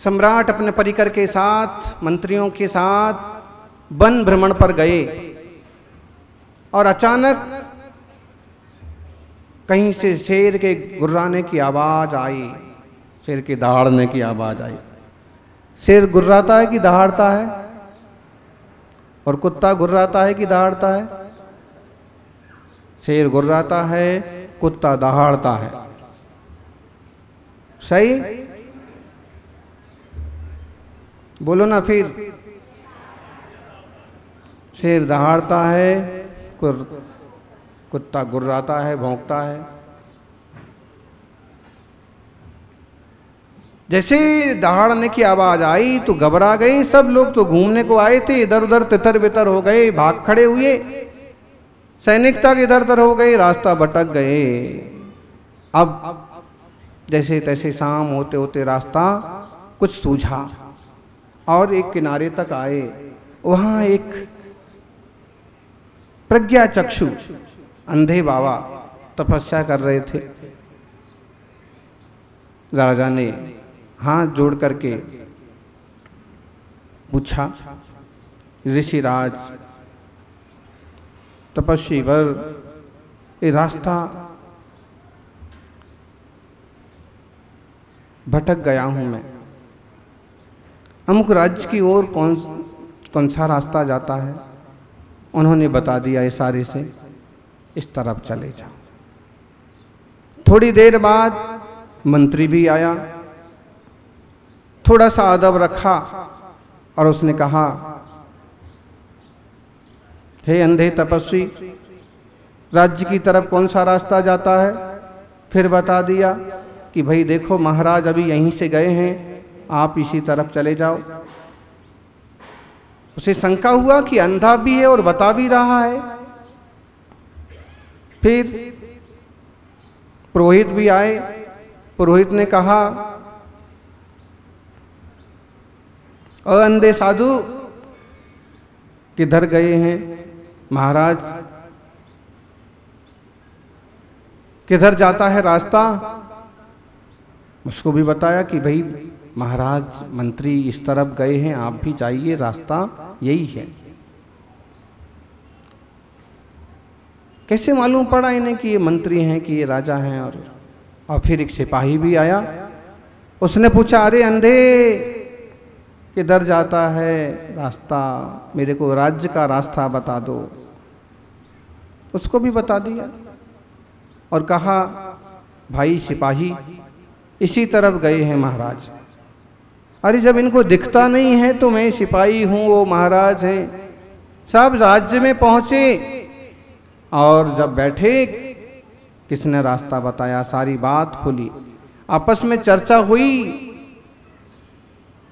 सम्राट अपने परिकर के साथ, मंत्रियों के साथ वन भ्रमण पर गए और अचानक कहीं से शेर के गुर्राने की आवाज आई, शेर के दहाड़ने की आवाज आई। शेर गुर्राता है कि दहाड़ता है? और कुत्ता गुर्राता है कि दहाड़ता है? शेर गुर्राता है, कुत्ता दहाड़ता है। सही? बोलो ना फिर। शेर दहाड़ता है, कुत्ता गुर्राता है, भौंकता है। जैसे दहाड़ने की आवाज आई तो घबरा गए सब लोग। तो घूमने को आए थे, इधर उधर तितर बितर हो गए, भाग खड़े हुए। सैनिक तक इधर उधर हो गए, रास्ता भटक गए। अब जैसे तैसे शाम होते होते रास्ता कुछ सूझा और एक किनारे तक आए। वहां एक प्रज्ञा चक्षु अंधे बाबा तपस्या कर रहे थे। राजा ने हाथ जोड़ करके पूछा, ऋषिराज तपस्वी वर, ये रास्ता भटक गया हूं मैं। अमुक राज्य की ओर कौन सा रास्ता जाता है? उन्होंने बता दिया, इशारे से इस तरफ चले जाओ। थोड़ी देर बाद मंत्री भी आया, थोड़ा सा अदब रखा और उसने कहा, हे अंधे तपस्वी, राज्य की तरफ कौन सा रास्ता जाता है? फिर बता दिया कि भाई देखो महाराज अभी यहीं से गए हैं, आप इसी तरफ चले जाओ। उसे शंका हुआ कि अंधा भी है और बता भी रहा है। फिर पुरोहित भी आए। पुरोहित ने कहा, अंधे साधु किधर गए हैं? महाराज किधर जाता है रास्ता? उसको भी बताया कि भाई महाराज मंत्री इस तरफ गए हैं, आप भी जाइए, रास्ता यही है। कैसे मालूम पड़ा इन्हें कि ये मंत्री हैं कि ये राजा हैं? और फिर एक सिपाही भी आया। उसने पूछा, अरे अंधे किधर जाता है रास्ता? मेरे को राज्य का रास्ता बता दो। उसको भी बता दिया और कहा, भाई सिपाही इसी तरफ गए हैं महाराज। अरे जब इनको दिखता नहीं है तो मैं सिपाही हूं, वो महाराज हैं। सब राज्य में पहुंचे और जब बैठे किसने रास्ता बताया, सारी बात खुली, आपस में चर्चा हुई।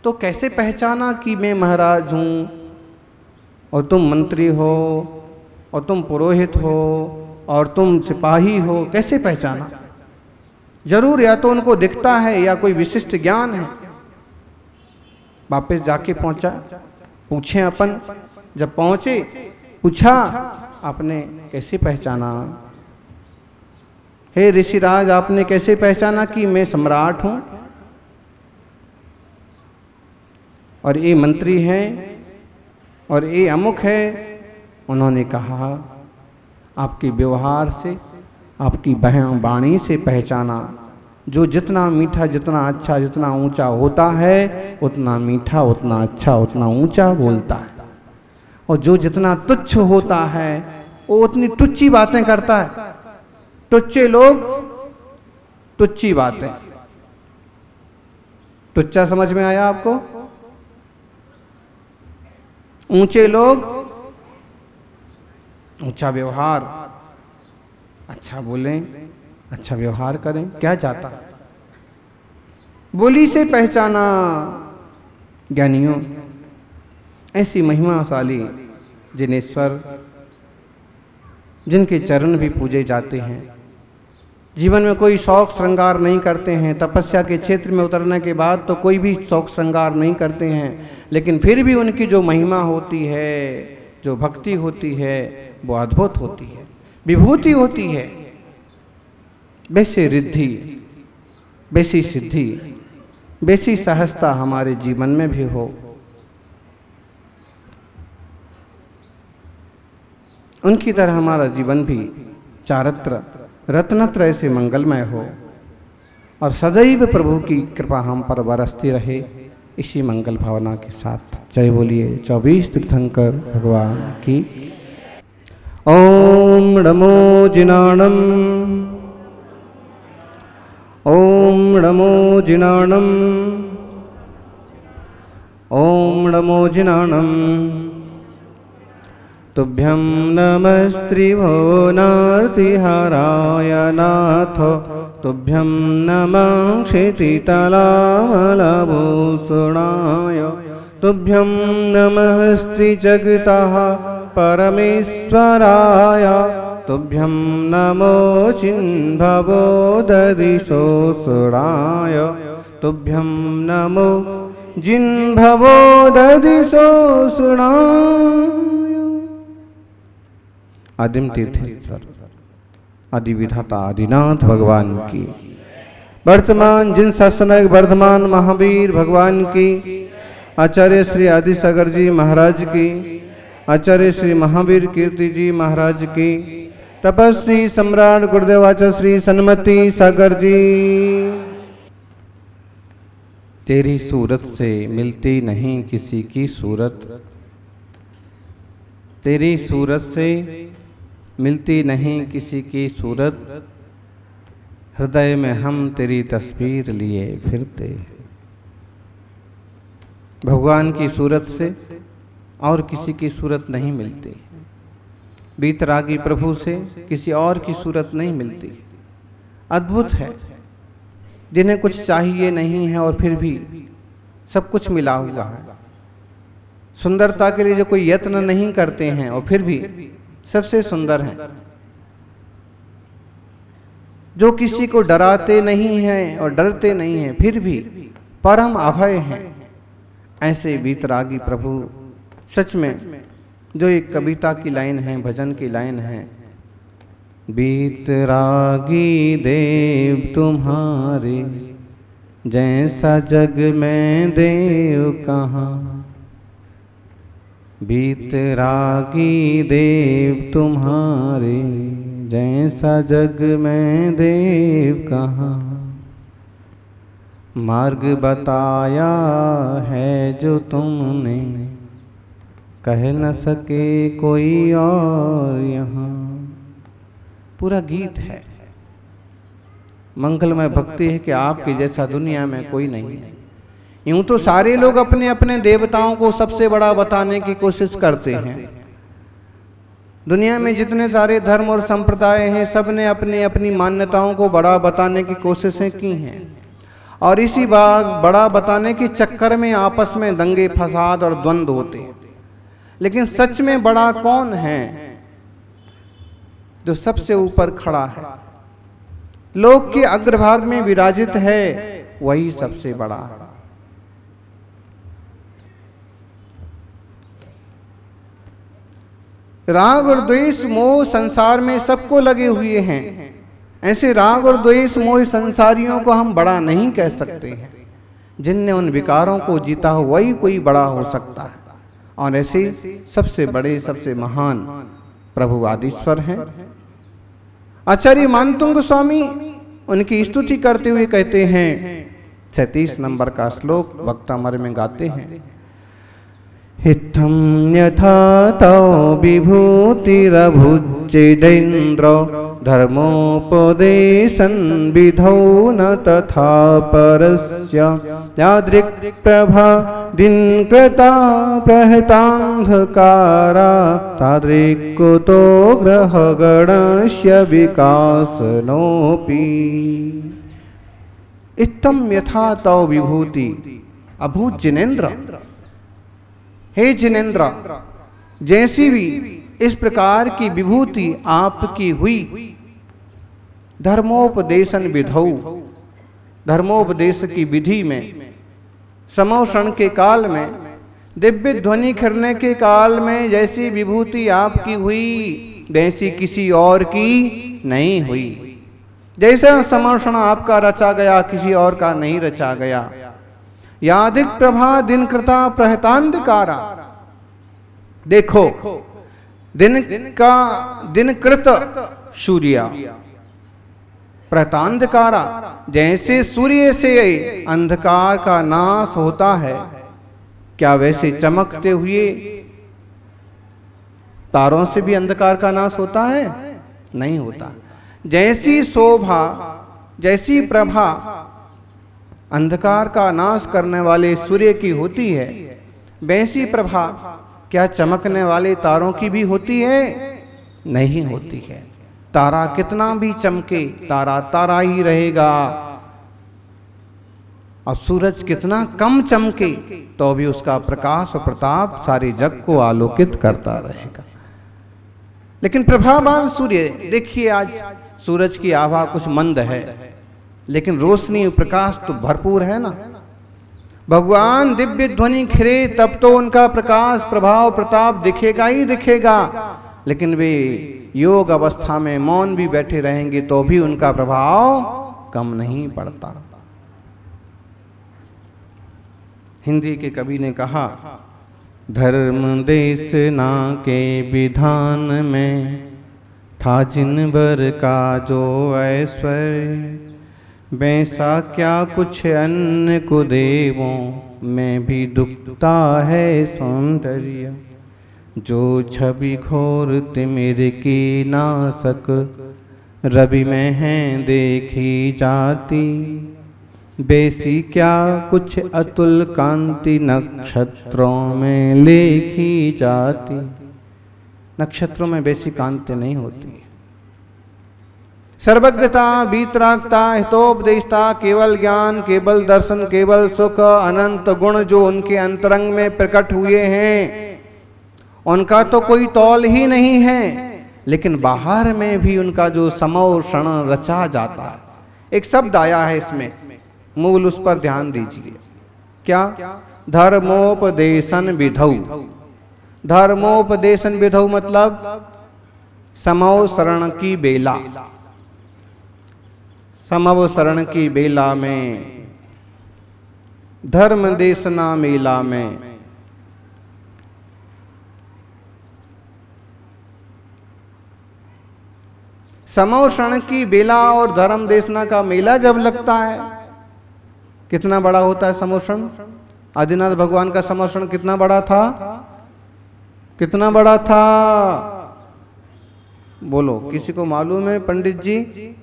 तो कैसे पहचाना कि मैं महाराज हूं और तुम मंत्री हो और तुम पुरोहित हो और तुम सिपाही हो? कैसे पहचाना? जरूर या तो उनको दिखता है या कोई विशिष्ट ज्ञान है। वापस जाके पहुंचा, पूछे अपन। जब पहुंचे पूछा, आपने कैसे पहचाना? हे ऋषिराज, आपने कैसे पहचाना कि मैं सम्राट हूं और ये मंत्री हैं और ये अमुक है? उन्होंने कहा, आपके व्यवहार से, आपकी वाणी से पहचाना। जो जितना मीठा, जितना अच्छा, जितना ऊंचा होता है, उतना मीठा, उतना अच्छा, उतना ऊंचा बोलता है। और जो जितना तुच्छ होता है वो उतनी टुच्ची बातें करता है। टुच्चे लोग टुच्ची बातें। टुच्चा समझ में आया आपको? ऊंचे लोग ऊंचा व्यवहार, अच्छा बोलें, अच्छा व्यवहार करें। क्या चाहता? बोली से पहचाना। ज्ञानियों, ऐसी महिमाशाली जिनेश्वर, जिनके चरण भी पूजे जाते हैं, जीवन में कोई शौक श्रृंगार नहीं करते हैं। तपस्या के क्षेत्र में उतरने के बाद तो कोई भी शौक श्रृंगार नहीं करते हैं, लेकिन फिर भी उनकी जो महिमा होती है, जो भक्ति होती है, वो अद्भुत होती है, विभूति होती है। वैसे रिद्धि, वैसी सिद्धि वैसी सहजता हमारे जीवन में भी हो। उनकी तरह हमारा जीवन भी चारित्र रत्नत्र ऐसे मंगलमय हो और सदैव प्रभु की कृपा हम पर बरसती रहे, इसी मंगल भावना के साथ जय बोलिए 24 तीर्थंकर भगवान की। ओम नमो जिनाणम, ओम नमो जिनाणम, ओम नमो जिनाणम। तुभ्यं नमस्त्रिभुवनार्तिहराय नाथ, तुभ्यं नमः क्षितितलामलभूषणाय, तुभ्यं नमः श्रीजगतः परमेश्वराय, तुभ्यं नमो जिह्वबोधदिशोषणाय, तुभ्यं नमो जिह्वबोधदिशोषणाय। आदिम तीर्थेश्वर आदि विधाता आदिनाथ भगवान की, वर्तमान जिन सत्संग वर्धमान महावीर भगवान की, आचार्य श्री आदि सागर जी महाराज की, आचार्य श्री महावीर कीर्ति जी महाराज की, तपस्वी सम्राट गुरुदेव आचार्य श्री सन्मति सागर जी। तेरी सूरत से मिलती नहीं किसी की सूरत, तेरी सूरत से मिलती नहीं किसी की सूरत, हृदय में हम तेरी तस्वीर लिए फिरते। भगवान की सूरत से और किसी की सूरत नहीं मिलती, बीतरागी प्रभु से किसी और की सूरत नहीं मिलती। अद्भुत है, जिन्हें कुछ चाहिए नहीं है और फिर भी सब कुछ मिला हुआ है। सुंदरता के लिए जो कोई यत्न नहीं करते हैं और फिर भी सबसे सुंदर हैं। जो किसी को डराते नहीं हैं और डरते नहीं हैं फिर भी परम अभय हैं, ऐसे वीतरागी प्रभु। सच में जो एक कविता की लाइन है, भजन की लाइन है, वीतरागी देव तुम्हारे जैसा जग में देव कहाँ, वीतरागी देव तुम्हारे जैसा जग में देव कहाँ। मार्ग बताया है जो तुमने, कह न सके कोई और यहाँ। पूरा गीत है, मंगलमय भक्ति है कि आपके जैसा दुनिया में कोई नहीं है। यूं तो सारे लोग अपने अपने देवताओं को सबसे बड़ा बताने की कोशिश करते हैं। दुनिया में जितने सारे धर्म और संप्रदाय हैं, सब ने अपनी अपनी मान्यताओं को बड़ा बताने की कोशिशें की हैं और इसी बड़ा बताने के चक्कर में आपस में दंगे फसाद और द्वंद्व होते हैं। लेकिन सच में बड़ा कौन है? जो सबसे ऊपर खड़ा है, लोक के अग्रभाग में विराजित है, वही सबसे बड़ा है। राग और द्वेष मोह संसार में सबको लगे हुए हैं। ऐसे राग और द्वेष मोह संसारियों को हम बड़ा नहीं कह सकते हैं। जिनने उन विकारों को जीता हो वही कोई बड़ा हो सकता है। और ऐसे सबसे बड़े सबसे महान प्रभु आदिश्वर हैं। आचार्य मानतुंग स्वामी उनकी स्तुति करते हुए कहते हैं, 37 नंबर का श्लोक वक्तामर में गाते हैं, हित्थं यथा तौ विभूतिरभुच्चिदेन्द्र धर्मोपदेशन् विधौ न तथा परस्य यादृक्प्रभा दिनकृता प्रहतान्धकारा तादृक्कुतो ग्रहगणस्य विकासनोऽपि। इत्थं यथा तौ विभूति अभूत जिनेन्द्र, हे जिनेन्द्र, जैसी भी इस प्रकार की विभूति आपकी हुई, धर्मोपदेशन विधौ, धर्मोपदेश की विधि में, समोषण के काल में, दिव्य ध्वनि खिरने के काल में जैसी विभूति आपकी हुई, वैसी किसी और की नहीं हुई। जैसा समोषण आपका रचा गया, किसी और का नहीं रचा गया। यादिक प्रभा दिन कृता प्रहतांधकारा। देखो दिन कृत सूर्या प्रहतांधकारा, जैसे सूर्य से अंधकार का नाश होता है, क्या वैसे चमकते हुए तारों से भी अंधकार का नाश होता है? नहीं होता। जैसी शोभा, जैसी प्रभा अंधकार का नाश करने वाले सूर्य की होती है, वैसी प्रभा क्या चमकने वाले तारों की भी होती है? नहीं होती है। तारा कितना भी चमके, तारा तारा ही रहेगा, और सूरज कितना कम चमके तो भी उसका प्रकाश और प्रताप सारे जग को आलोकित करता रहेगा। लेकिन प्रभावान सूर्य, देखिए आज सूरज की आभा कुछ मंद है, लेकिन रोशनी प्रकाश तो भरपूर है ना। भगवान दिव्य ध्वनि खिरे तब तो उनका प्रकाश प्रभाव प्रताप दिखेगा ही दिखेगा, लेकिन वे योग अवस्था में मौन भी बैठे रहेंगे तो भी उनका प्रभाव कम नहीं पड़ता। हिंदी के कवि ने कहा, धर्म देश ना के विधान में था जिनवर का जो ऐश्वर्य, वैसा क्या कुछ अन्य को देवों में भी दुखता है सौंदर्य। जो छवि घोर तिमिर की नासक रवि में हैं देखी जाती, बेसी क्या कुछ अतुल कांति नक्षत्रों में लेखी जाती। नक्षत्रों में बेसी कांति नहीं होती। सर्वज्ञता, वीतरागता, हितोपदेशता, केवल ज्ञान, केवल दर्शन, केवल सुख, अनंत गुण जो उनके अंतरंग में प्रकट हुए हैं, उनका तो कोई तौल ही नहीं है। लेकिन बाहर में भी उनका जो समोषण रचा जाता है। एक शब्द आया है इसमें, मूल उस पर ध्यान दीजिए। क्या? धर्मोपदेशन विधौ। धर्मोपदेशन विधौ मतलब समोषण की बेला। समवसरण की बेला में, धर्म देशना मेला में, समवसरण की बेला और धर्म देशना का मेला जब लगता है, कितना बड़ा होता है समवसरण। आदिनाथ भगवान का समवसरण कितना बड़ा था? कितना बड़ा था? बोलो, किसी को मालूम है पंडित जी?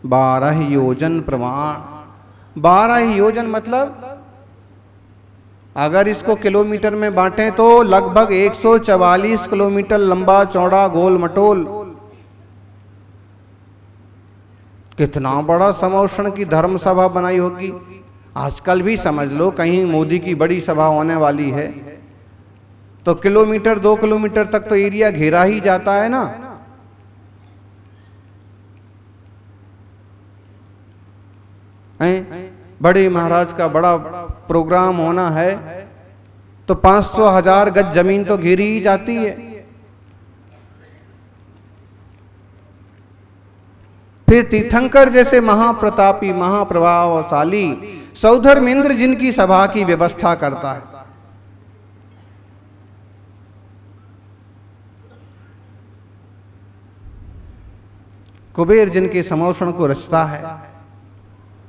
12 योजन प्रमाण। 12 योजन मतलब अगर इसको किलोमीटर में बांटें तो लगभग 144 किलोमीटर लंबा चौड़ा गोल मटोल। कितना बड़ा समवसरण की धर्म सभा बनाई होगी। आजकल भी समझ लो कहीं मोदी की बड़ी सभा होने वाली है तो किलोमीटर 2 किलोमीटर तक तो एरिया घेरा ही जाता है ना। बड़े महाराज का बड़ा प्रोग्राम होना है तो 500,000 गज जमीन तो घेरी ही जाती है। फिर तीर्थंकर जैसे महाप्रतापी महाप्रभावशाली सौधर्मेंद्र जिनकी सभा की व्यवस्था करता है। कुबेर जिनके समोषण को रचता है।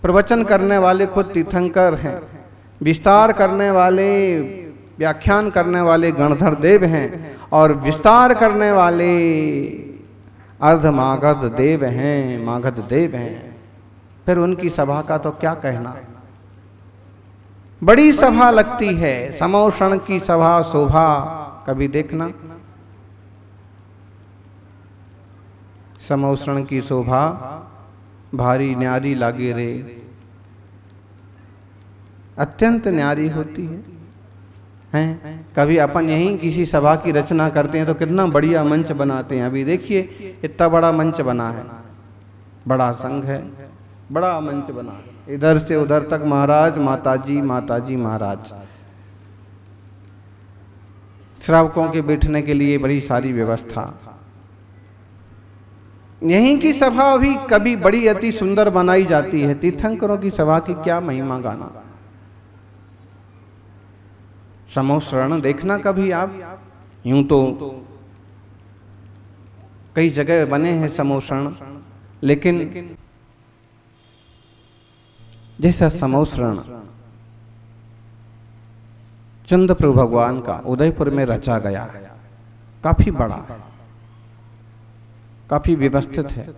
प्रवचन करने वाले खुद तीर्थंकर हैं। विस्तार करने वाले, व्याख्यान करने वाले गणधर देव हैं और विस्तार करने वाले अर्धमागध देव हैं, मागध देव हैं। फिर उनकी सभा का तो क्या कहना। बड़ी सभा लगती है। समोषण की सभा शोभा कभी देखना। समोषण की शोभा भारी न्यारी लागे रे, अत्यंत न्यारी होती है। हैं? कभी अपन यहीं किसी सभा की रचना करते हैं तो कितना बढ़िया मंच बनाते हैं। अभी देखिए इतना बड़ा मंच बना है, बड़ा संघ है, बड़ा मंच बना है। इधर से उधर तक महाराज माताजी, माताजी महाराज, श्रावकों के बैठने के लिए बड़ी सारी व्यवस्था। यहीं की सभा भी कभी बड़ी अति सुंदर बनाई जाती है। तीर्थंकरों की सभा की क्या महिमा गाना। समोशरण देखना कभी आप? यूं तो कई जगह बने हैं समोशरण, लेकिन जैसा समोशरण चंद्रप्रभु भगवान का उदयपुर में रचा गया है, काफी बड़ा है, काफी व्यवस्थित है,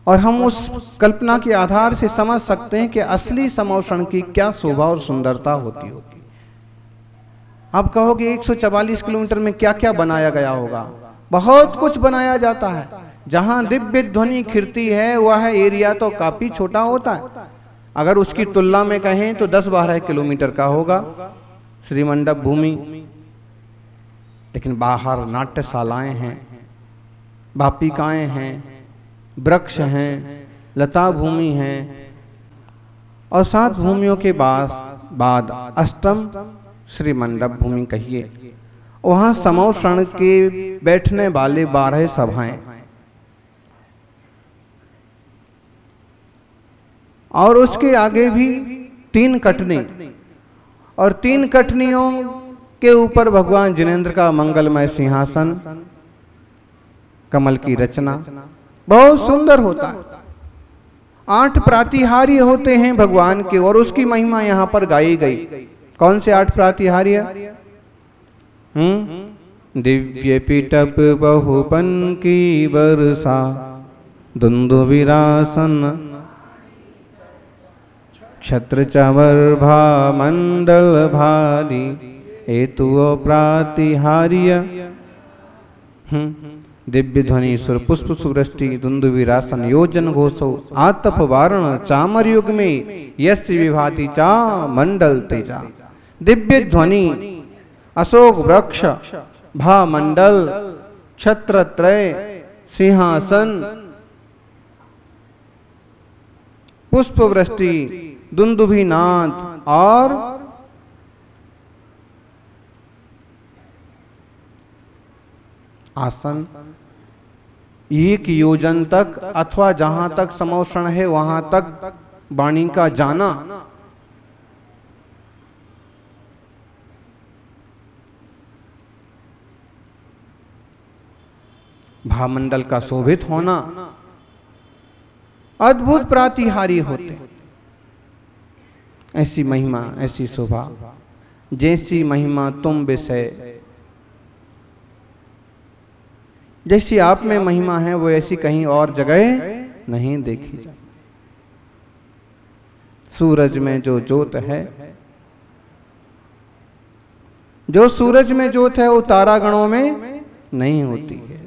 और हम उस कल्पना के आधार से समझ सकते हैं कि असली समोशरण की क्या शोभा और सुंदरता होती होगी। आप कहोगे 144 किलोमीटर में क्या क्या बनाया गया होगा? बहुत कुछ बनाया जाता है। जहां दिव्य ध्वनि खिरती है वह एरिया तो काफी छोटा होता है। अगर उसकी तुलना में कहें तो 10-12 किलोमीटर का होगा श्रीमंडप भूमि, लेकिन बाहर नाट्यशालाएं हैं, वापिकाएं हैं, वृक्ष हैं, लता भूमि हैं, और 7 भूमियों के बाद अष्टम श्रीमंडप भूमि कहिए, वहां समोशरण के बैठने वाले 12 सभाएं, और उसके आगे भी 3 कटनी, और 3 कटनियों के ऊपर भगवान जिनेंद्र का मंगलमय सिंहासन, कमल की रचना बहुत सुंदर होता है। 8 प्रातिहार्य होते हैं भगवान के, और उसकी महिमा यहां पर गाई गई। कौन से 8 प्रातिहार्य? दिव्य पिटप बहुपन की वर्षा, दुंदुभिरासन, क्षत्र चवर भा मंडल भारी, हेतु प्रातिहार्य। दिव्य ध्वनि सुर पुष्प सुवृष्टि, दुंदुभिरासन योजन घोषो, आतप वारण चामर युग में, यश विभाति चा मंडल तेजा। दिव्य ध्वनि, अशोक वृक्ष, भा मंडल, छत्र त्रय, सिंहासन, पुष्प वृष्टि, दुंदुभिनाद और आसन, 1 योजन तक अथवा जहां तक समोशरण है वहां तक वाणी का जाना। भामंडल का शोभित होना, अद्भुत प्रातिहार्य होते। ऐसी महिमा, ऐसी शोभा, जैसी महिमा तुम विषय, जैसी आप में महिमा है वो ऐसी कहीं और जगह नहीं देखी जाती। सूरज में जो ज्योत है, जो सूरज में ज्योत है वो तारागणों में नहीं होती है।